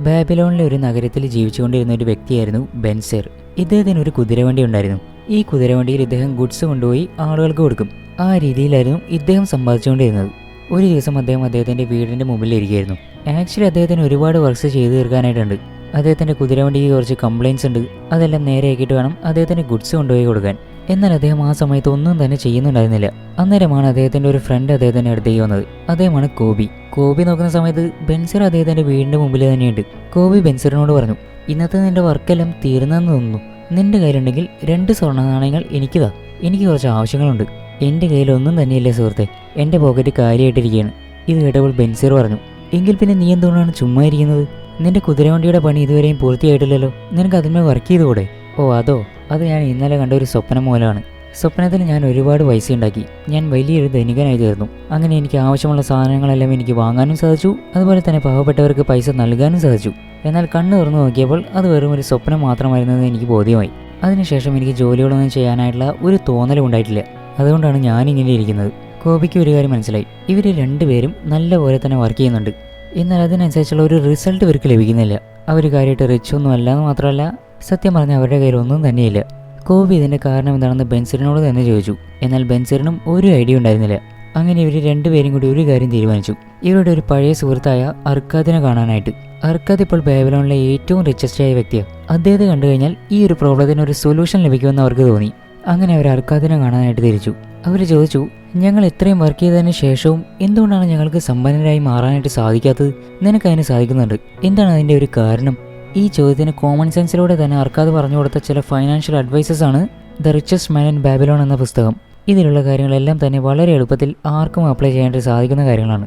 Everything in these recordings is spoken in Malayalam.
ബാബിലോണിലെ ഒരു നഗരത്തിൽ ജീവിച്ചുകൊണ്ടിരുന്ന ഒരു വ്യക്തിയായിരുന്നു ബെൻസർ. ഇദ്ദേഹത്തിന് ഒരു കുതിരവണ്ടി ഉണ്ടായിരുന്നു. ഈ കുതിരവണ്ടിയിൽ ഇദ്ദേഹം ഗുഡ്സ് കൊണ്ടുപോയി ആളുകൾക്ക് കൊടുക്കും. ആ രീതിയിലായിരുന്നു ഇദ്ദേഹം സമ്പാദിച്ചുകൊണ്ടിരുന്നത്. ഒരു ദിവസം അദ്ദേഹത്തിന്റെ വീടിൻ്റെ മുമ്പിലിരിക്കുകയായിരുന്നു. ആക്ച്വലി അദ്ദേഹത്തിന് ഒരുപാട് വർക്ക്സ് ചെയ്തു തീർക്കാനായിട്ടുണ്ട്. അദ്ദേഹത്തിൻ്റെ കുതിരവണ്ടിക്ക് കുറച്ച് കംപ്ലയിൻസ് ഉണ്ട്. അതെല്ലാം നേരെയാക്കിയിട്ട് വേണം അദ്ദേഹത്തിന് ഗുഡ്സ് കൊണ്ടുപോയി കൊടുക്കാൻ. എന്നാൽ അദ്ദേഹം ആ സമയത്ത് ഒന്നും തന്നെ ചെയ്യുന്നുണ്ടായിരുന്നില്ല. അന്നേരമാണ് അദ്ദേഹത്തിൻ്റെ ഒരു ഫ്രണ്ട് അദ്ദേഹത്തിൻ്റെ അടുത്തേക്ക് വന്നത്. അദ്ദേഹമാണ് കോബി. കോബി നോക്കുന്ന സമയത്ത് ബെൻസർ അദ്ദേഹത്തിൻ്റെ വീടിൻ്റെ മുമ്പിൽ തന്നെയുണ്ട്. കോബി ബെൻസറിനോട് പറഞ്ഞു, ഇന്നത്തെ നിന്റെ വർക്കെല്ലാം തീർന്നെന്ന് തോന്നുന്നു. നിന്റെ കയ്യിലുണ്ടെങ്കിൽ 2 സ്വർണ്ണ നാണയങ്ങൾ എനിക്കിതാ. എനിക്ക് കുറച്ച് ആവശ്യങ്ങളുണ്ട്. എൻ്റെ കയ്യിൽ ഒന്നും തന്നെയില്ല സുഹൃത്തെ, എൻ്റെ പോക്കറ്റ് കാര്യമായിട്ടിരിക്കുകയാണ്. ഇത് കേട്ടപ്പോൾ ബെൻസർ പറഞ്ഞു, എങ്കിൽ പിന്നെ നീ എന്തുകൊണ്ടാണ് ചുമ്മാ ഇരിക്കുന്നത്? നിന്റെ കുതിരവണ്ടിയുടെ പണി ഇതുവരെയും പൂർത്തിയായിട്ടില്ലല്ലോ. നിനക്ക് അതിന്മേൽ വർക്ക് ചെയ്തുകൂടെ? ഓ അതോ, അത് ഞാൻ ഇന്നലെ കണ്ട ഒരു സ്വപ്നം മൂലമാണ്. സ്വപ്നത്തിൽ ഞാൻ ഒരുപാട് പൈസ ഉണ്ടാക്കി. ഞാൻ വലിയൊരു ധനികനായി തീർന്നു. അങ്ങനെ എനിക്ക് ആവശ്യമുള്ള സാധനങ്ങളെല്ലാം എനിക്ക് വാങ്ങാനും സാധിച്ചു. അതുപോലെ തന്നെ പാവപ്പെട്ടവർക്ക് പൈസ നൽകാനും സാധിച്ചു. എന്നാൽ കണ്ണ് തുറന്നു നോക്കിയപ്പോൾ അത് വെറും ഒരു സ്വപ്നം മാത്രമായിരുന്നെന്ന് എനിക്ക് ബോധ്യമായി. അതിനുശേഷം എനിക്ക് ജോലികളൊന്നും ചെയ്യാനായിട്ടുള്ള ഒരു തോന്നലും ഉണ്ടായിട്ടില്ല. അതുകൊണ്ടാണ് ഞാനിങ്ങനെ ഇരിക്കുന്നത്. കോബിക്ക് ഒരു കാര്യം മനസ്സിലായി, ഇവർ രണ്ടുപേരും നല്ലപോലെ തന്നെ വർക്ക് ചെയ്യുന്നുണ്ട്. എന്നാൽ അതിനനുസരിച്ചുള്ള ഒരു റിസൾട്ട് ഇവർക്ക് ലഭിക്കുന്നില്ല. അവർ കാര്യമായിട്ട് റിച്ച് ഒന്നും അല്ല എന്ന് മാത്രമല്ല, സത്യം പറഞ്ഞാൽ അവരുടെ കയ്യിൽ ഒന്നും തന്നെയില്ല. കോബി ഇതിൻ്റെ കാരണം എന്താണെന്ന് ബെൻസറിനോട് തന്നെ ചോദിച്ചു. എന്നാൽ ബെൻസറിനും ഒരു ഐഡിയ ഉണ്ടായിരുന്നില്ല. അങ്ങനെ ഇവർ രണ്ടുപേരും കൂടി ഒരു കാര്യം തീരുമാനിച്ചു, ഇവരുടെ ഒരു പഴയ സുഹൃത്തായ അർക്കാദിനെ കാണാനായിട്ട്. അർക്കാദ് ഇപ്പോൾ ബാബിലോണിലെ ഏറ്റവും റിച്ചസ്റ്റ് ആയ വ്യക്തിയാണ്. അദ്ദേഹത്തെ കണ്ടു കഴിഞ്ഞാൽ ഈ ഒരു പ്രോബ്ലത്തിന് ഒരു സൊല്യൂഷൻ ലഭിക്കുമെന്ന് അവർക്ക് തോന്നി. അങ്ങനെ അവർ അർക്കാദിനെ കാണാനായിട്ട് തിരിച്ചു. അവർ ചോദിച്ചു, ഞങ്ങൾ ഇത്രയും വർക്ക് ചെയ്തതിന് ശേഷവും എന്തുകൊണ്ടാണ് ഞങ്ങൾക്ക് സമ്പന്നരായി മാറാനായിട്ട് സാധിക്കാത്തത്? നിനക്കതിന് സാധിക്കുന്നുണ്ട്, എന്താണ് അതിൻ്റെ ഒരു കാരണം? ഈ ചോദ്യത്തിന് കോമൺ സെൻസിലൂടെ തന്നെ അർക്കാദ് പറഞ്ഞു കൊടുത്ത ചില ഫൈനാൻഷ്യൽ അഡ്വൈസസ് ആണ് the richest man in Babylon എന്ന പുസ്തകം. ഇതിലുള്ള കാര്യങ്ങളെല്ലാം തന്നെ വളരെ എളുപ്പത്തിൽ ആർക്കും അപ്ലൈ ചെയ്യാനായിട്ട് സാധിക്കുന്ന കാര്യങ്ങളാണ്.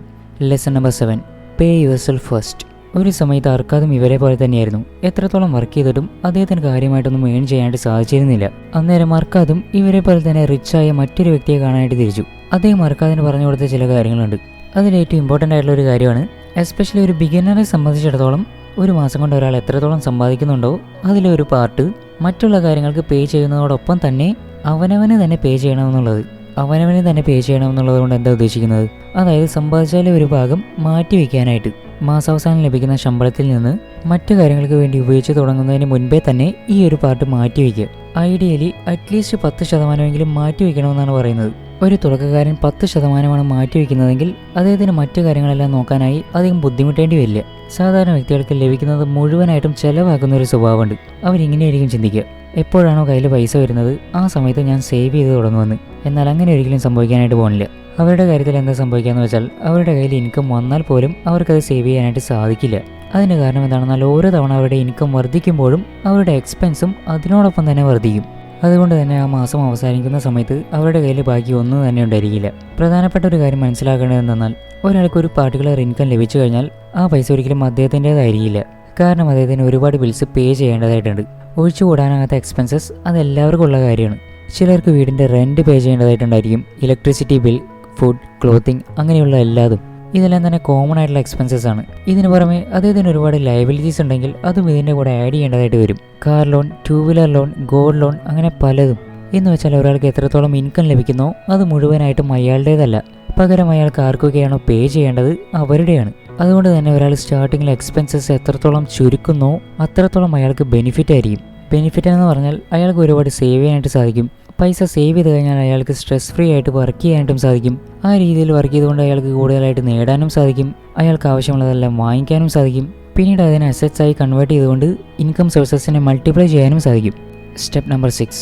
Lesson number 7, pay your self first. ഒരു സമയത്ത് അർക്കാദും ഇവരെ പോലെ തന്നെയായിരുന്നു. എത്രത്തോളം വർക്ക് ചെയ്തിട്ടും അദ്ദേഹത്തിന് കാര്യമായിട്ടൊന്നും ഏൺ ചെയ്യാനായിട്ട് സാധിച്ചിരുന്നില്ല. അന്നേരം അർക്കാദും ഇവരെ പോലെ തന്നെ റിച്ചായ മറ്റൊരു വ്യക്തിയെ കാണാനായിട്ട് തിരിച്ചു. അദ്ദേഹം അർക്കാദിന് പറഞ്ഞു കൊടുത്ത ചില കാര്യങ്ങളുണ്ട്. അതിലേറ്റവും ഇമ്പോർട്ടൻ്റ് ആയിട്ടുള്ള ഒരു കാര്യമാണ്, എസ്പെഷ്യലി ഒരു ബിഗിനറെ സംബന്ധിച്ചിടത്തോളം ഒരു മാസം കൊണ്ട് ഒരാൾ എത്രത്തോളം സമ്പാദിക്കുന്നുണ്ടോ അതിലെ ഒരു പാർട്ട് മറ്റുള്ള കാര്യങ്ങൾക്ക് പേ ചെയ്യുന്നതോടൊപ്പം തന്നെ അവനവന് തന്നെ പേ ചെയ്യണമെന്നുള്ളത്. അവനവന് തന്നെ പേ ചെയ്യണമെന്നുള്ളത് കൊണ്ട് എന്താ ഉദ്ദേശിക്കുന്നത്? അതായത് സമ്പാദിച്ചാലെ ഒരു ഭാഗം മാറ്റി വയ്ക്കാനായിട്ട് മാസാവസാനം ലഭിക്കുന്ന ശമ്പളത്തിൽ നിന്ന് മറ്റു കാര്യങ്ങൾക്ക് വേണ്ടി ഉപയോഗിച്ച് തുടങ്ങുന്നതിന് മുൻപേ തന്നെ ഈ ഒരു പാർട്ട് മാറ്റി വയ്ക്കുക. ഐഡിയലി അറ്റ്ലീസ്റ്റ് 10% മാറ്റി വയ്ക്കണമെന്നാണ് പറയുന്നത്. ഒരു തുടക്കക്കാരൻ 10% മാറ്റി വയ്ക്കുന്നതെങ്കിൽ അദ്ദേഹത്തിന് മറ്റു കാര്യങ്ങളെല്ലാം നോക്കാനായി അധികം ബുദ്ധിമുട്ടേണ്ടി വരില്ല. സാധാരണ വ്യക്തികൾക്ക് ലഭിക്കുന്നത് മുഴുവനായിട്ടും ചെലവാക്കുന്ന ഒരു സ്വഭാവമുണ്ട്. അവരിങ്ങനെയായിരിക്കും ചിന്തിക്കുക, എപ്പോഴാണോ കയ്യിൽ പൈസ വരുന്നത് ആ സമയത്ത് ഞാൻ സേവ് ചെയ്ത് തുടങ്ങുമെന്ന്. എന്നാൽ അങ്ങനെ ഒരിക്കലും സംഭവിക്കാനായിട്ട് പോകുന്നില്ല. അവരുടെ കാര്യത്തിൽ എന്താ സംഭവിക്കാന്ന് വെച്ചാൽ, അവരുടെ കയ്യിൽ ഇൻകം വന്നാൽ പോലും അവർക്കത് സേവ് ചെയ്യാനായിട്ട് സാധിക്കില്ല. അതിന് കാരണം എന്താണെന്നാൽ ഓരോ തവണ അവരുടെ ഇൻകം വർദ്ധിക്കുമ്പോഴും അവരുടെ എക്സ്പെൻസും അതിനോടൊപ്പം തന്നെ വർദ്ധിക്കും. അതുകൊണ്ട് തന്നെ ആ മാസം അവസാനിക്കുന്ന സമയത്ത് അവരുടെ കയ്യിൽ ബാക്കി ഒന്നും തന്നെ ഉണ്ടായിരിക്കില്ല. പ്രധാനപ്പെട്ട ഒരു കാര്യം മനസ്സിലാക്കേണ്ടതെന്നാൽ, ഒരാൾക്ക് ഒരു പാർട്ടിക്കുലർ ഇൻകം ലഭിച്ചു കഴിഞ്ഞാൽ ആ പൈസ ഒരിക്കലും അദ്ദേഹത്തിൻ്റേതായിരിക്കില്ല. കാരണം അദ്ദേഹത്തിന് ഒരുപാട് ബിൽസ് പേ ചെയ്യേണ്ടതായിട്ടുണ്ട്. ഒഴിച്ചുകൂടാനാകാത്ത എക്സ്പെൻസസ് അതെല്ലാവർക്കും ഉള്ള കാര്യമാണ്. ചിലർക്ക് വീടിൻ്റെ റെൻറ്റ് പേ ചെയ്യേണ്ടതായിട്ടുണ്ടായിരിക്കും, ഇലക്ട്രിസിറ്റി ബിൽ, ഫുഡ്, ക്ലോത്തിങ്, അങ്ങനെയുള്ള എല്ലാതും. ഇതെല്ലാം തന്നെ കോമൺ ആയിട്ടുള്ള എക്സ്പെൻസസ് ആണ്. ഇതിന് പുറമെ അദ്ദേഹത്തിന് ഒരുപാട് ലയബിലിറ്റീസ് ഉണ്ടെങ്കിൽ അതും ഇതിൻ്റെ കൂടെ ആഡ് ചെയ്യേണ്ടതായിട്ട് വരും. Car loan, 2 wheeler loan, gold loan, അങ്ങനെ പലതും. എന്ന് വെച്ചാൽ ഒരാൾക്ക് എത്രത്തോളം ഇൻകം ലഭിക്കുന്നോ അത് മുഴുവനായിട്ടും അയാളുടേതല്ല. പകരം അയാൾക്ക് ആർക്കൊക്കെയാണോ പേ ചെയ്യേണ്ടത് അവരുടെയാണ്. അതുകൊണ്ട് തന്നെ ഒരാൾ സ്റ്റാർട്ടിങ്ങിൽ എക്സ്പെൻസസ് എത്രത്തോളം ചുരുക്കുന്നോ അത്രത്തോളം അയാൾക്ക് ബെനിഫിറ്റ് ആയിരിക്കും. ബെനിഫിറ്റ് എന്ന് പറഞ്ഞാൽ അയാൾക്ക് ഒരുപാട് സേവ് ചെയ്യാനായിട്ട് സാധിക്കും. പൈസ സേവ് ചെയ്ത് കഴിഞ്ഞാൽ അയാൾക്ക് സ്ട്രെസ് ഫ്രീ ആയിട്ട് വർക്ക് ചെയ്യാനായിട്ടും സാധിക്കും. ആ രീതിയിൽ വർക്ക് ചെയ്തുകൊണ്ട് അയാൾക്ക് കൂടുതലായിട്ട് നേടാനും സാധിക്കും. അയാൾക്ക് ആവശ്യമുള്ളതെല്ലാം വാങ്ങിക്കാനും സാധിക്കും. പിന്നീട് അതിനെ അസറ്റ്സ് ആയി കൺവേർട്ട് ചെയ്തുകൊണ്ട് ഇൻകം സോഴ്സസിനെ മൾട്ടിപ്ലൈ ചെയ്യാനും സാധിക്കും. Step number 6,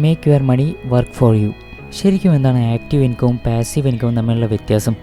make your money work for you. ശരിക്കും എന്താണ് ആക്റ്റീവ് ഇൻകവും പാസീവ് ഇൻകവും തമ്മിലുള്ള വ്യത്യാസം?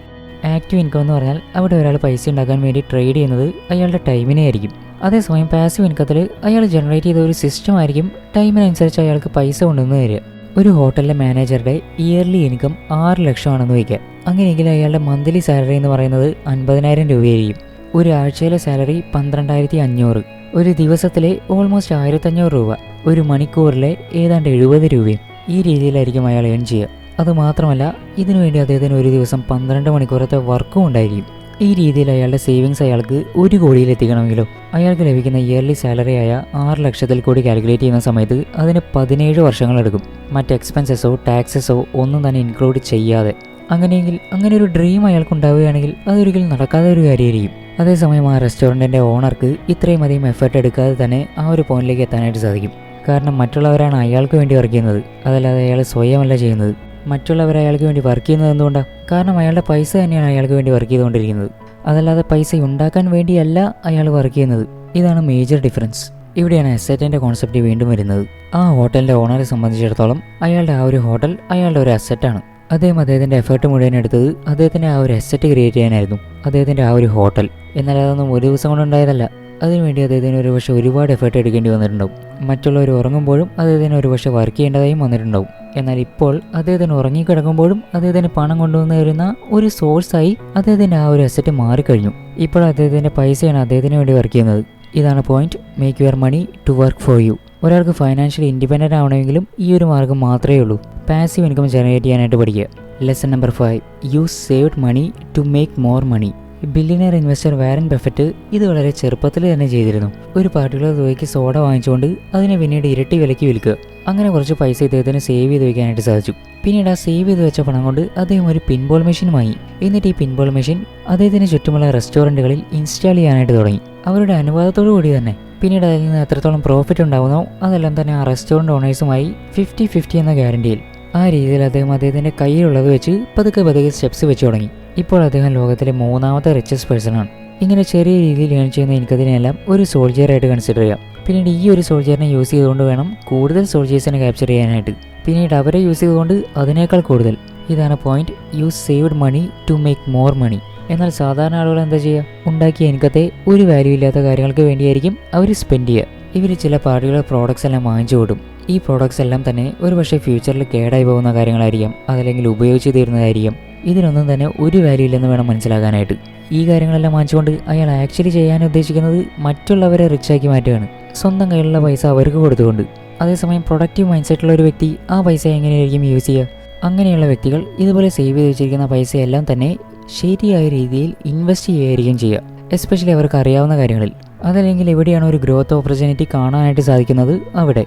ആക്റ്റീവ് ഇൻകം എന്ന് പറഞ്ഞാൽ അവിടെ ഒരാൾ പൈസ ഉണ്ടാക്കാൻ വേണ്ടി ട്രേഡ് ചെയ്യുന്നത് അയാളുടെ ടൈമിനെ ആയിരിക്കും. അതേസമയം പാസീവ് ഇൻകത്തിൽ അയാൾ ജനറേറ്റ് ചെയ്ത ഒരു സിസ്റ്റം ആയിരിക്കും ടൈമിനനുസരിച്ച് അയാൾക്ക് പൈസ കൊണ്ടുവന്ന് തരിക. ഒരു ഹോട്ടലിലെ മാനേജറുടെ ഇയർലി ഇൻകം 6 ലക്ഷമാണെന്ന് വയ്ക്കുക. അങ്ങനെയെങ്കിൽ അയാളുടെ മന്ത്ലി സാലറി എന്ന് പറയുന്നത് 50,000 രൂപയായിരിക്കും. ഒരു ആഴ്ചയിലെ സാലറി 12,500. ഒരു ദിവസത്തിലെ ഓൾമോസ്റ്റ് 1,500 രൂപ. ഒരു മണിക്കൂറിലെ ഏതാണ്ട് 70 രൂപയും. ഈ രീതിയിലായിരിക്കും അയാൾ ഏൺ ചെയ്യുക. അതുമാത്രമല്ല, ഇതിനുവേണ്ടി അദ്ദേഹത്തിന് ഒരു ദിവസം 12 മണിക്കൂറത്തെ വർക്കും ഉണ്ടായിരിക്കും. ഈ രീതിയിൽ അയാളുടെ സേവിങ്സ് അയാൾക്ക് 1 കോടിയിൽ എത്തിക്കണമെങ്കിലോ അയാൾക്ക് ലഭിക്കുന്ന ഇയർലി സാലറി ആയ 6 ലക്ഷത്തിൽ കൂടി കാൽക്കുലേറ്റ് ചെയ്യുന്ന സമയത്ത് അതിന് 17 വർഷങ്ങളെടുക്കും. മറ്റ് എക്സ്പെൻസസോ ടാക്സസോ ഒന്നും തന്നെ ഇൻക്ലൂഡ് ചെയ്യാതെ. അങ്ങനെയെങ്കിൽ അങ്ങനെ ഒരു ഡ്രീം അയാൾക്ക് ഉണ്ടാവുകയാണെങ്കിൽ അതൊരിക്കലും നടക്കാത്ത ഒരു കാര്യമായിരിക്കും. അതേസമയം ആ റെസ്റ്റോറൻറ്റിൻ്റെ ഓണർക്ക് ഇത്രയും അധികം എഫേർട്ട് എടുക്കാതെ തന്നെ ആ ഒരു പോയിന്റിലേക്ക് എത്താനായിട്ട് സാധിക്കും. കാരണം മറ്റുള്ളവരാണ് അയാൾക്ക് വേണ്ടി വർക്ക് ചെയ്യുന്നത്, അതല്ലാതെ അയാൾ സ്വയമല്ല ചെയ്യുന്നത്. മറ്റുള്ളവർ അയാൾക്ക് വേണ്ടി വർക്ക് ചെയ്യുന്നത് എന്തുകൊണ്ടാണ്? കാരണം അയാളുടെ പൈസ തന്നെയാണ് അയാൾക്ക് വേണ്ടി വർക്ക് ചെയ്തുകൊണ്ടിരിക്കുന്നത്, അതല്ലാതെ പൈസ ഉണ്ടാക്കാൻ വേണ്ടിയല്ല അയാൾ വർക്ക് ചെയ്യുന്നത്. ഇതാണ് മേജർ ഡിഫറൻസ്. ഇവിടെയാണ് അസറ്റിൻ്റെ കോൺസെപ്റ്റ് വീണ്ടും വരുന്നത്. ആ ഹോട്ടലിൻ്റെ ഓണറെ സംബന്ധിച്ചിടത്തോളം അയാളുടെ ആ ഒരു ഹോട്ടൽ അയാളുടെ ഒരു അസറ്റാണ്. അദ്ദേഹത്തിൻ്റെ എഫേർട്ട് മുഴുവൻ എടുത്തത് അദ്ദേഹത്തിൻ്റെ ആ ഒരു അസറ്റ് ക്രിയേറ്റ് ചെയ്യാനായിരുന്നു, അദ്ദേഹത്തിൻ്റെ ആ ഒരു ഹോട്ടൽ. എന്നാൽ അതൊന്നും ഒരു ദിവസം കൊണ്ടുണ്ടായതല്ല. അതിനുവേണ്ടി അദ്ദേഹത്തിന് ഒരു പക്ഷേ ഒരുപാട് എഫേർട്ട് എടുക്കേണ്ടി വന്നിട്ടുണ്ടാവും. മറ്റുള്ളവർ ഉറങ്ങുമ്പോഴും അദ്ദേഹത്തിന് ഒരു പക്ഷേ വർക്ക് ചെയ്യേണ്ടതായും വന്നിട്ടുണ്ടാവും. എന്നാൽ ഇപ്പോൾ അദ്ദേഹത്തിന് ഉറങ്ങിക്കിടക്കുമ്പോഴും അദ്ദേഹത്തിന് പണം കൊണ്ടുവന്ന് തരുന്ന ഒരു സോഴ്സായി അദ്ദേഹത്തിൻ്റെ ആ ഒരു അസറ്റ് മാറിക്കഴിഞ്ഞു. ഇപ്പോൾ അദ്ദേഹത്തിൻ്റെ പൈസയാണ് അദ്ദേഹത്തിന് വേണ്ടി വർക്ക് ചെയ്യുന്നത്. ഇതാണ് point. Make your money to work for you. ഒരാൾക്ക് ഫൈനാൻഷ്യലി ഇൻഡിപെൻഡൻ്റ് ആവണമെങ്കിലും ഈ ഒരു മാർഗ്ഗം മാത്രമേ ഉള്ളൂ. പാസീവ് ഇൻകം ജനറേറ്റ് ചെയ്യാനായിട്ട് പഠിക്കുക. Lesson number 5. Use saved money to make more money. Billionaire investor Warren Buffett ഇത് വളരെ ചെറുപ്പത്തിൽ തന്നെ ചെയ്തിരുന്നു. ഒരു പാർട്ടിക്കുലർ തുകയ്ക്ക് സോഡ വാങ്ങിച്ചുകൊണ്ട് അതിനെ പിന്നീട് ഇരട്ടി വിലയ്ക്ക് വിൽക്കുക. അങ്ങനെ കുറച്ച് പൈസ ഇദ്ദേഹത്തിന് സേവ് ചെയ്ത് വയ്ക്കാനായിട്ട് സാധിച്ചു. പിന്നീട് ആ സേവ് ചെയ്ത് വെച്ച പണം കൊണ്ട് അദ്ദേഹം ഒരു പിൻബോൾ മെഷീൻ വാങ്ങി. എന്നിട്ട് ഈ പിൻബോൾ മെഷീൻ അദ്ദേഹത്തിന് ചുറ്റുമുള്ള റെസ്റ്റോറൻറ്റുകളിൽ ഇൻസ്റ്റാൾ ചെയ്യാനായിട്ട് തുടങ്ങി, അവരുടെ അനുവാദത്തോടു കൂടി തന്നെ. പിന്നീട് അതിൽ നിന്ന് എത്രത്തോളം പ്രോഫിറ്റ് ഉണ്ടാകുന്നോ അതെല്ലാം തന്നെ ആ റെസ്റ്റോറൻറ്റ് ഓണേഴ്സുമായി 50-50 എന്ന ഗ്യാരണ്ടിയിൽ. ആ രീതിയിൽ അദ്ദേഹത്തിൻ്റെ കയ്യിലുള്ളത് വെച്ച് പതുക്കെ സ്റ്റെപ്സ് വെച്ച് തുടങ്ങി. ഇപ്പോൾ അദ്ദേഹം ലോകത്തിലെ 3ാമത്തെ റിച്ചസ്റ്റ് പേഴ്സണാണ്. ഇങ്ങനെ ചെറിയ രീതിയിൽ ഏൺ ചെയ്യുന്ന എനിക്കതിനെല്ലാം ഒരു സോൾജിയറായിട്ട് കൺസിഡർ ചെയ്യാം. പിന്നീട് ഈ ഒരു സോൾജിയറിനെ യൂസ് ചെയ്തുകൊണ്ട് വേണം കൂടുതൽ സോൾജിയേഴ്സിനെ ക്യാപ്ചർ ചെയ്യാനായിട്ട്. പിന്നീട് അവരെ യൂസ് ചെയ്തുകൊണ്ട് അതിനേക്കാൾ കൂടുതൽ. ഇതാണ് point. Use saved money to make more money. എന്നാൽ സാധാരണ ആളുകൾ എന്താ ചെയ്യുക? ഉണ്ടാക്കിയ ഇൻകത്തെ ഒരു വാല്യൂ ഇല്ലാത്ത കാര്യങ്ങൾക്ക് വേണ്ടിയായിരിക്കും അവർ സ്പെൻഡ് ചെയ്യുക. ഇവർ ചില പാർട്ടികളുടെ പ്രോഡക്ട്സ് എല്ലാം വാങ്ങിച്ചു കൊടുക്കും. ഈ പ്രോഡക്ട്സ് എല്ലാം തന്നെ ഒരു പക്ഷേ ഫ്യൂച്ചറിൽ കേടായി പോകുന്ന കാര്യങ്ങളായിരിക്കാം, അതല്ലെങ്കിൽ ഉപയോഗിച്ച് തീരുന്നതായിരിക്കാം. ഇതിനൊന്നും തന്നെ ഒരു വാല്യൂ ഇല്ലെന്ന് വേണം മനസ്സിലാക്കാനായിട്ട്. ഈ കാര്യങ്ങളെല്ലാം വാങ്ങിച്ചുകൊണ്ട് അയാൾ ആക്ച്വലി ചെയ്യാൻ ഉദ്ദേശിക്കുന്നത് മറ്റുള്ളവരെ റിച്ചാക്കി മാറ്റുകയാണ്, സ്വന്തം കയ്യിലുള്ള പൈസ അവർക്ക് കൊടുത്തുകൊണ്ട്. അതേസമയം പ്രൊഡക്റ്റീവ് മൈൻഡ് സെറ്റുള്ള ഒരു വ്യക്തി ആ പൈസ എങ്ങനെയായിരിക്കും യൂസ് ചെയ്യുക? അങ്ങനെയുള്ള വ്യക്തികൾ ഇതുപോലെ സേവ് ചെയ്ത് വെച്ചിരിക്കുന്ന പൈസയെല്ലാം തന്നെ ശരിയായ രീതിയിൽ ഇൻവെസ്റ്റ് ചെയ്യുകയായിരിക്കും ചെയ്യുക, എസ്പെഷ്യലി അവർക്ക് അറിയാവുന്ന കാര്യങ്ങളിൽ. അതല്ലെങ്കിൽ എവിടെയാണ് ഒരു ഗ്രോത്ത് ഓപ്പർച്യൂണിറ്റി കാണാനായിട്ട് സാധിക്കുന്നത് അവിടെ.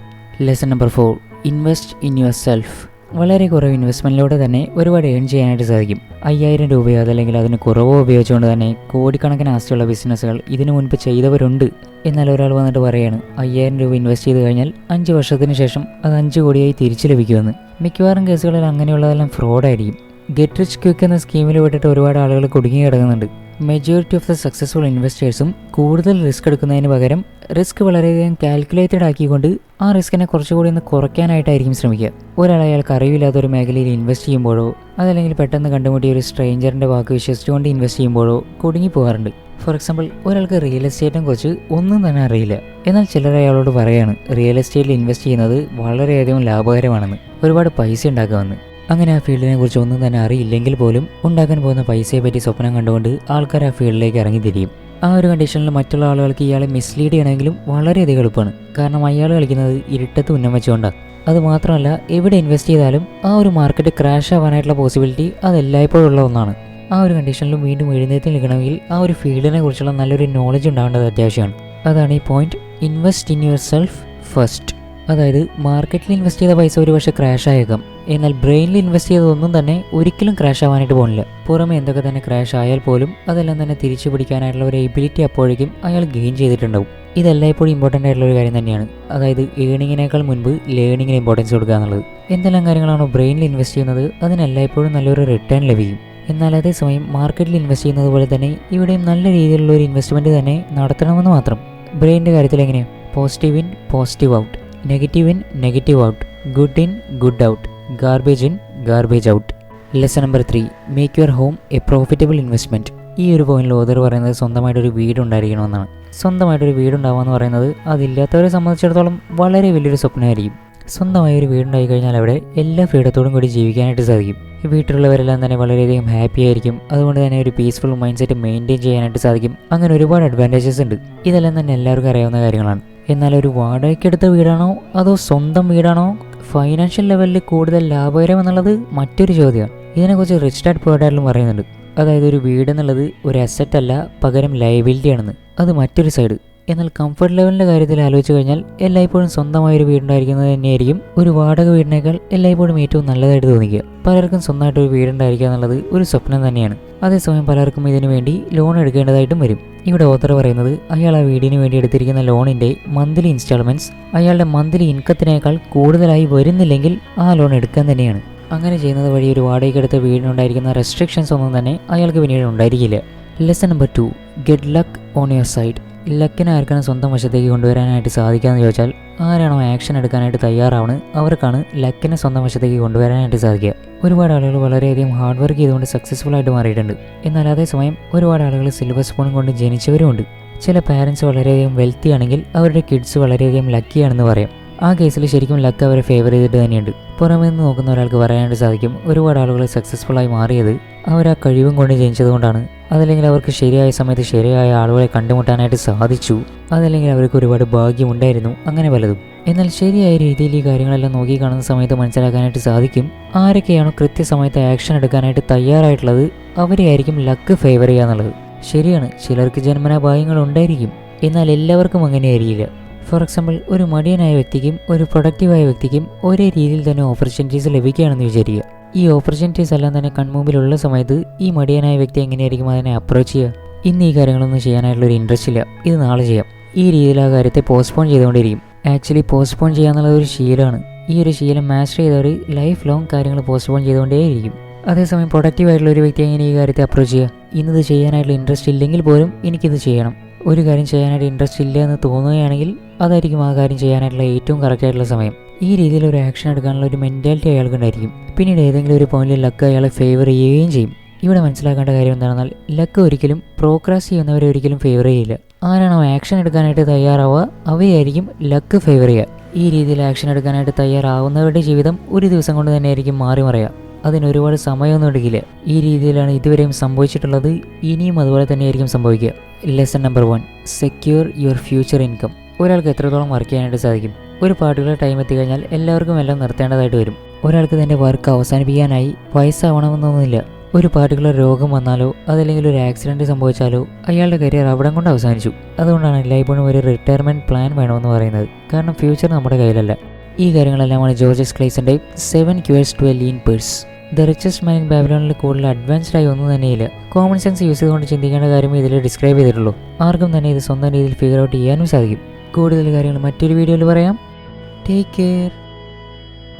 Lesson number 4. Invest in your self. വളരെ കുറവ് ഇൻവെസ്റ്റ്മെൻറ്റിലൂടെ തന്നെ ഒരുപാട് ഏൺ ചെയ്യാനായിട്ട് സാധിക്കും. 5000 രൂപയോ അതല്ലെങ്കിൽ അതിന് കുറവോ ഉപയോഗിച്ചുകൊണ്ട് തന്നെ കോടിക്കണക്കിന് ആസ്തിയുള്ള ബിസിനസ്സുകൾ ഇതിനു മുൻപ് ചെയ്തവരുണ്ട്. എന്നാൽ ഒരാൾ വന്നിട്ട് പറയാണ് 5000 രൂപ ഇൻവെസ്റ്റ് ചെയ്ത് കഴിഞ്ഞാൽ 5 വർഷത്തിന് ശേഷം അത് 5 കോടിയായി തിരിച്ചു ലഭിക്കുമെന്ന്. മിക്കവാറും കേസുകളിൽ അങ്ങനെയുള്ളതെല്ലാം ഫ്രോഡായിരിക്കും. ഗെറ്റ് റിച്ച് ക്വിക്ക് എന്ന സ്കീമിൽ വിട്ടിട്ട് ഒരുപാട് ആളുകൾ കുടുങ്ങി കിടക്കുന്നുണ്ട്. മെജോറിറ്റി ഓഫ് ദ സക്സസ്ഫുൾ ഇൻവെസ്റ്റേഴ്സും കൂടുതൽ റിസ്ക് എടുക്കുന്നതിന് പകരം റിസ്ക് വളരെയധികം കാൽക്കുലേറ്റഡ് ആക്കിക്കൊണ്ട് ആ റിസ്കിനെ കുറച്ചുകൂടി ഒന്ന് കുറയ്ക്കാനായിട്ടായിരിക്കും ശ്രമിക്കുക. ഒരാൾ അയാൾക്ക് അറിവില്ലാത്ത ഒരു മേഖലയിൽ ഇൻവെസ്റ്റ് ചെയ്യുമ്പോഴോ അതല്ലെങ്കിൽ പെട്ടെന്ന് കണ്ടുമുട്ടിയ ഒരു സ്ട്രേഞ്ചറിൻ്റെ വാക്ക് വിശ്വസിച്ചുകൊണ്ട് ഇൻവെസ്റ്റ് ചെയ്യുമ്പോഴോ കുടുങ്ങി പോകാറുണ്ട്. ഫോർ എക്സാമ്പിൾ, ഒരാൾക്ക് റിയൽ എസ്റ്റേറ്റിനെ കുറിച്ച് ഒന്നും തന്നെ അറിയില്ല. എന്നാൽ ചിലർ അയാളോട് പറയാണ് റിയൽ എസ്റ്റേറ്റിൽ ഇൻവെസ്റ്റ് ചെയ്യുന്നത് വളരെയധികം ലാഭകരമാണെന്ന്, ഒരുപാട് പൈസ ഉണ്ടാക്കാമെന്ന്. അങ്ങനെ ആ ഫീൽഡിനെ കുറിച്ച് ഒന്നും തന്നെ അറിയില്ലെങ്കിൽ പോലും ഉണ്ടാക്കാൻ പോകുന്ന പൈസയെ പറ്റി സ്വപ്നം കണ്ടുകൊണ്ട് ആൾക്കാർ ആ ഫീൽഡിലേക്ക് ഇറങ്ങിത്തിരിയും. ആ ഒരു കണ്ടീഷനിൽ മറ്റുള്ള ആളുകൾക്ക് ഇയാളെ മിസ്ലീഡ് ചെയ്യണമെങ്കിലും വളരെയധികം എളുപ്പമാണ്. കാരണം അയാൾ കളിക്കുന്നത് ഇരുട്ടത്ത് ഉന്നം വെച്ചുകൊണ്ടാണ്. അതുമാത്രമല്ല, എവിടെ ഇൻവെസ്റ്റ് ചെയ്താലും ആ ഒരു മാർക്കറ്റ് ക്രാഷ് ആവാനായിട്ടുള്ള പോസിബിലിറ്റി അതെല്ലായ്പ്പോഴും ഉള്ള ഒന്നാണ്. ആ ഒരു കണ്ടീഷനിലും വീണ്ടും എഴുന്നേറ്റ് നിൽക്കണമെങ്കിൽ ആ ഒരു ഫീൽഡിനെ കുറിച്ചുള്ള നല്ലൊരു നോളജ് ഉണ്ടാവേണ്ടത് അത്യാവശ്യമാണ്. അതാണ് ഈ point. Invest in your self first. അതായത് മാർക്കറ്റിൽ ഇൻവെസ്റ്റ് ചെയ്ത പൈസ ഒരു പക്ഷേ ക്രാഷ് ആയേക്കാം, എന്നാൽ ബ്രെയിനിൽ ഇൻവെസ്റ്റ് ചെയ്തതൊന്നും തന്നെ ഒരിക്കലും ക്രാഷ് ആവാനായിട്ട് പോകുന്നില്ല. പുറമെ എന്തൊക്കെ തന്നെ ക്രാഷ് ആയാൽ പോലും അതെല്ലാം തന്നെ തിരിച്ചു പിടിക്കാനായിട്ടുള്ള ഒരു എബിലിറ്റി അപ്പോഴേക്കും അയാൾ ഗെയിൻ ചെയ്തിട്ടുണ്ടാവും. ഇതെല്ലായ്പ്പോഴും ഇമ്പോർട്ടൻ്റ് ആയിട്ടുള്ള ഒരു കാര്യം തന്നെയാണ്. അതായത് ഏണിങ്ങിനേക്കാൾ മുൻപ് ലേണിങ്ങിന് ഇമ്പോർട്ടൻസ് കൊടുക്കുക എന്നുള്ളത്. എന്തെല്ലാം കാര്യങ്ങളാണോ ബ്രെയിനിൽ ഇൻവെസ്റ്റ് ചെയ്യുന്നത് അതിനെല്ലായ്പ്പോഴും നല്ലൊരു റിട്ടേൺ ലഭിക്കും. എന്നാൽ അതേസമയം മാർക്കറ്റിൽ ഇൻവെസ്റ്റ് ചെയ്യുന്നത് പോലെ തന്നെ ഇവിടെയും നല്ല രീതിയിലുള്ള ഒരു ഇൻവെസ്റ്റ്മെൻറ്റ് തന്നെ നടത്തണമെന്ന് മാത്രം. ബ്രെയിനിൻ്റെ കാര്യത്തിൽ എങ്ങനെയാണ്? Positive in positive out, negative in negative out, good in good out, garbage in garbage out. Lesson number 3. Make your home A profitable investment. ഈ ഒരു പോയിന്റിൽ ഓതർ പറയുന്നത് സ്വന്തമായിട്ടൊരു വീടുണ്ടായിരിക്കണമെന്നാണ്. സ്വന്തമായിട്ടൊരു വീടുണ്ടാവുക എന്ന് പറയുന്നത് അതില്ലാത്തവരെ സംബന്ധിച്ചിടത്തോളം വളരെ വലിയൊരു സ്വപ്നമായിരിക്കും. സ്വന്തമായി ഒരു വീടുണ്ടായി കഴിഞ്ഞാൽ അവിടെ എല്ലാ ഫ്രീഡത്തോടും കൂടി ജീവിക്കാനായിട്ട് സാധിക്കും. വീട്ടിലുള്ളവരെല്ലാം തന്നെ വളരെയധികം ഹാപ്പി ആയിരിക്കും. അതുകൊണ്ട് തന്നെ ഒരു പീസ്ഫുൾ മൈൻഡ് സെറ്റ് മെയിൻറ്റെയിൻ ചെയ്യാനായിട്ട് സാധിക്കും. അങ്ങനെ ഒരുപാട് അഡ്വാൻറ്റേജസ് ഉണ്ട്. ഇതെല്ലാം തന്നെ എല്ലാവർക്കും അറിയാവുന്ന കാര്യങ്ങളാണ്. എന്നാൽ ഒരു വാടകയ്ക്കെടുത്ത വീടാണോ അതോ സ്വന്തം വീടാണോ ഫൈനാൻഷ്യൽ ലെവലിൽ കൂടുതൽ ലാഭകരം എന്നുള്ളത് മറ്റൊരു ചോദ്യമാണ്. ഇതിനെക്കുറിച്ച് റിച്ച് ഡാഡ് പുവർ ഡാഡിലും പറയുന്നുണ്ട്. അതായത് ഒരു വീട് എന്നുള്ളത് ഒരു അസറ്റ് അല്ല, പകരം ലയബിലിറ്റി ആണെന്ന്. അത് മറ്റൊരു സൈഡ്. എന്നാൽ കംഫർട്ട് ലെവലിൻ്റെ കാര്യത്തിൽ ആലോചിച്ച് കഴിഞ്ഞാൽ എല്ലായ്പ്പോഴും സ്വന്തമായൊരു വീടുണ്ടായിരിക്കുന്നത് തന്നെയായിരിക്കും ഒരു വാടക വീടിനേക്കാൾ എല്ലായ്പ്പോഴും ഏറ്റവും നല്ലതായിട്ട് തോന്നിക്കുക. പലർക്കും സ്വന്തമായിട്ട് ഒരു വീടുണ്ടായിരിക്കുക എന്നുള്ളത് ഒരു സ്വപ്നം തന്നെയാണ്. അതേസമയം പലർക്കും ഇതിനു വേണ്ടി ലോൺ എടുക്കേണ്ടതായിട്ടും വരും. ഇവിടെ ഓത്തർ പറയുന്നത് അയാൾ ആ വീടിന് വേണ്ടി എടുത്തിരിക്കുന്ന ലോണിൻ്റെ മന്ത്ലി ഇൻസ്റ്റാൾമെൻറ്റ്സ് അയാളുടെ മന്ത്ലി ഇൻകത്തിനേക്കാൾ കൂടുതലായി വരുന്നില്ലെങ്കിൽ ആ ലോൺ എടുക്കാൻ തന്നെയാണ്. അങ്ങനെ ചെയ്യുന്നത് വഴി ഒരു വാടകയ്ക്കെടുത്ത വീടിനുണ്ടായിരിക്കുന്ന റെസ്ട്രിക്ഷൻസ് ഒന്നും തന്നെ അയാൾക്ക് പിന്നീട് ഉണ്ടായിരിക്കില്ല. Lesson number 2, get luck on your side. ലക്കിനെ ആർക്കാണ് സ്വന്തം വശത്തേക്ക് കൊണ്ടുവരാനായിട്ട് സാധിക്കാമെന്ന് ചോദിച്ചാൽ ആരാണോ ആക്ഷൻ എടുക്കാനായിട്ട് തയ്യാറാവുന്നത് അവർക്കാണ് ലക്കിനെ സ്വന്തം വശത്തേക്ക് കൊണ്ടുവരാനായിട്ട് സാധിക്കുക. ഒരുപാട് ആളുകൾ വളരെയധികം ഹാർഡ് വർക്ക് ചെയ്തുകൊണ്ട് സക്സസ്ഫുൾ ആയിട്ട് മാറിയിട്ടുണ്ട്. എന്നാൽ അതേസമയം ഒരുപാട് ആളുകൾ സിൽവർ സ്പൂൺ കൊണ്ട് ജനിച്ചവരുമുണ്ട്. ചില പാരൻസ് വളരെയധികം വെൽത്തി ആണെങ്കിൽ അവരുടെ കിഡ്സ് വളരെയധികം ലക്കിയാണെന്ന് പറയാം. ആ കേസിൽ ശരിക്കും ലക്ക് അവരെ ഫേവർ ചെയ്തിട്ട് തന്നെയുണ്ട്. പുറമേ നിന്ന് നോക്കുന്ന ഒരാൾക്ക് പറയാനായിട്ട് സാധിക്കും ഒരുപാട് ആളുകൾ സക്സസ്ഫുള്ളായി മാറിയത് അവർ ആ കഴിവും കൊണ്ട് ജനിച്ചതുകൊണ്ടാണ്. അതല്ലെങ്കിൽ അവർക്ക് ശരിയായ സമയത്ത് ശരിയായ ആളുകളെ കണ്ടുമുട്ടാനായിട്ട് സാധിച്ചു, അതല്ലെങ്കിൽ അവർക്ക് ഒരുപാട് ഭാഗ്യമുണ്ടായിരുന്നു, അങ്ങനെ പലതും. എന്നാൽ ശരിയായ രീതിയിൽ ഈ കാര്യങ്ങളെല്ലാം നോക്കി കാണുന്ന സമയത്ത് മനസ്സിലാക്കാനായിട്ട് സാധിക്കും ആരൊക്കെയാണോ കൃത്യസമയത്ത് ആക്ഷൻ എടുക്കാനായിട്ട് തയ്യാറായിട്ടുള്ളത് അവരെയായിരിക്കും ലക്ക് ഫേവർ ചെയ്യുക എന്നുള്ളത്. ശരിയാണ്, ചിലർക്ക് ജന്മനാ ഭാഗ്യങ്ങൾ ഉണ്ടായിരിക്കും, എന്നാൽ എല്ലാവർക്കും അങ്ങനെയായിരിക്കില്ല. ഫോർ എക്സാമ്പിൾ, ഒരു മടിയനായ വ്യക്തിക്കും ഒരു പ്രൊഡക്റ്റീവായ വ്യക്തിക്കും ഒരേ രീതിയിൽ തന്നെ ഓപ്പർച്യൂണിറ്റീസ് ലഭിക്കുകയാണെന്ന് വിചാരിക്കുക. ഈ ഓപ്പർച്യൂണിറ്റീസ് എല്ലാം തന്നെ കൺമുമ്പിലുള്ള സമയത്ത് ഈ മടിയനായ വ്യക്തി എങ്ങനെയായിരിക്കും അതിനെ അപ്രോച്ച് ചെയ്യുക? ഇന്ന് ഈ കാര്യങ്ങളൊന്നും ചെയ്യാനായിട്ടുള്ളൊരു ഇൻട്രസ്റ്റ് ഇല്ല, ഇത് നാളെ ചെയ്യാം, ഈ രീതിയിൽ ആ കാര്യത്തെ പോസ്റ്റ്പോൺ ചെയ്തുകൊണ്ടിരിക്കും. ആക്ച്വലി പോസ്റ്റ്പോൺ ചെയ്യാന്നുള്ളത് ഒരു ശീലമാണ്. ഈ ഒരു ശീലം മാസ്റ്റർ ചെയ്തവർ ലൈഫ് ലോങ് കാര്യങ്ങൾ പോസ്റ്റ്പോൺ ചെയ്തുകൊണ്ടേയിരിക്കും. അതേസമയം പ്രൊഡക്റ്റീവായിട്ടുള്ള ഒരു വ്യക്തി എങ്ങനെ ഈ കാര്യത്തെ അപ്രോച്ച് ചെയ്യുക? ഇന്നത് ചെയ്യാനായിട്ടുള്ള ഇൻട്രസ്റ്റ് ഇല്ലെങ്കിൽ പോലും എനിക്കിത് ചെയ്യണം. ഒരു കാര്യം ചെയ്യാനായിട്ട് ഇൻട്രസ്റ്റ് ഇല്ല എന്ന് തോന്നുകയാണെങ്കിൽ അതായിരിക്കും ആ കാര്യം ചെയ്യാനായിട്ടുള്ള ഏറ്റവും കറക്റ്റായിട്ടുള്ള സമയം. ഈ രീതിയിൽ ഒരു ആക്ഷൻ എടുക്കാനുള്ള ഒരു മെൻറ്റാലിറ്റി അയാൾക്ക് ഉണ്ടായിരിക്കും. പിന്നീട് ഏതെങ്കിലും ഒരു പോയിന്റിൽ ലക്ക് അയാളെ ഫേവർ ചെയ്യുകയും ചെയ്യും. ഇവിടെ മനസ്സിലാക്കേണ്ട കാര്യം എന്താണെന്നാൽ ലക്ക് ഒരിക്കലും പ്രോക്രാസ്റ്റ് ചെയ്യുന്നവരെ ഒരിക്കലും ഫേവർ ചെയ്യില്ല. ആരാണോ ആക്ഷൻ എടുക്കാനായിട്ട് തയ്യാറാവുക അവയായിരിക്കും ലക്ക് ഫേവർ ചെയ്യുക. ഈ രീതിയിൽ ആക്ഷൻ എടുക്കാനായിട്ട് തയ്യാറാവുന്നവരുടെ ജീവിതം ഒരു ദിവസം കൊണ്ട് തന്നെ ആയിരിക്കും മാറി മറിയുക. അതിന് ഒരുപാട് സമയമൊന്നും എടുക്കില്ല. ഈ രീതിയിലാണ് ഇതുവരെയും സംഭവിച്ചിട്ടുള്ളത്, ഇനിയും അതുപോലെ തന്നെയായിരിക്കും സംഭവിക്കുക. Lesson number 1, secure your future income. ഒരാൾക്ക് എത്രത്തോളം വർക്ക് ചെയ്യാനായിട്ട് സാധിക്കും? ഒരു പാർട്ടിക്കുലർ ടൈം എത്തിക്കഴിഞ്ഞാൽ എല്ലാവർക്കും എല്ലാം നിർത്തേണ്ടതായിട്ട് വരും. ഒരാൾക്ക് തൻ്റെ വർക്ക് അവസാനിപ്പിക്കാനായി വയസ്സാവണമെന്നൊന്നുമില്ല. ഒരു പാർട്ടിക്കുലർ രോഗം വന്നാലോ അതല്ലെങ്കിൽ ഒരു ആക്സിഡൻറ്റ് സംഭവിച്ചാലോ അയാളുടെ കരിയർ അവിടെ കൊണ്ട് അവസാനിച്ചു. അതുകൊണ്ടാണ് എല്ലായ്പ്പോഴും ഒരു റിട്ടയർമെൻറ്റ് പ്ലാൻ വേണമെന്ന് പറയുന്നത്. കാരണം ഫ്യൂച്ചർ നമ്മുടെ കയ്യിലല്ല. ഈ കാര്യങ്ങളെല്ലാമാണ് ജോർജസ് ക്ലേസൻ്റെ 7 Cures to a Lean Purse. The richest man in ബാബിലോണിൽ കൂടുതൽ അഡ്വാൻസ്ഡ് ആയി ഒന്നും തന്നെയില്ല. കോമൺ സെൻസ് യൂസ് ചെയ്തുകൊണ്ട് ചിന്തിക്കേണ്ട കാര്യമേ ഇതിൽ ഡിസ്ക്രൈബ് ചെയ്തിട്ടുള്ളൂ. ആർക്കും തന്നെ ഇത് സ്വന്തം രീതിയിൽ ഫിഗർ ഔട്ട് ചെയ്യാനും സാധിക്കും. കൂടുതൽ കാര്യങ്ങൾ മറ്റൊരു വീഡിയോയിൽ പറയാം. Take care.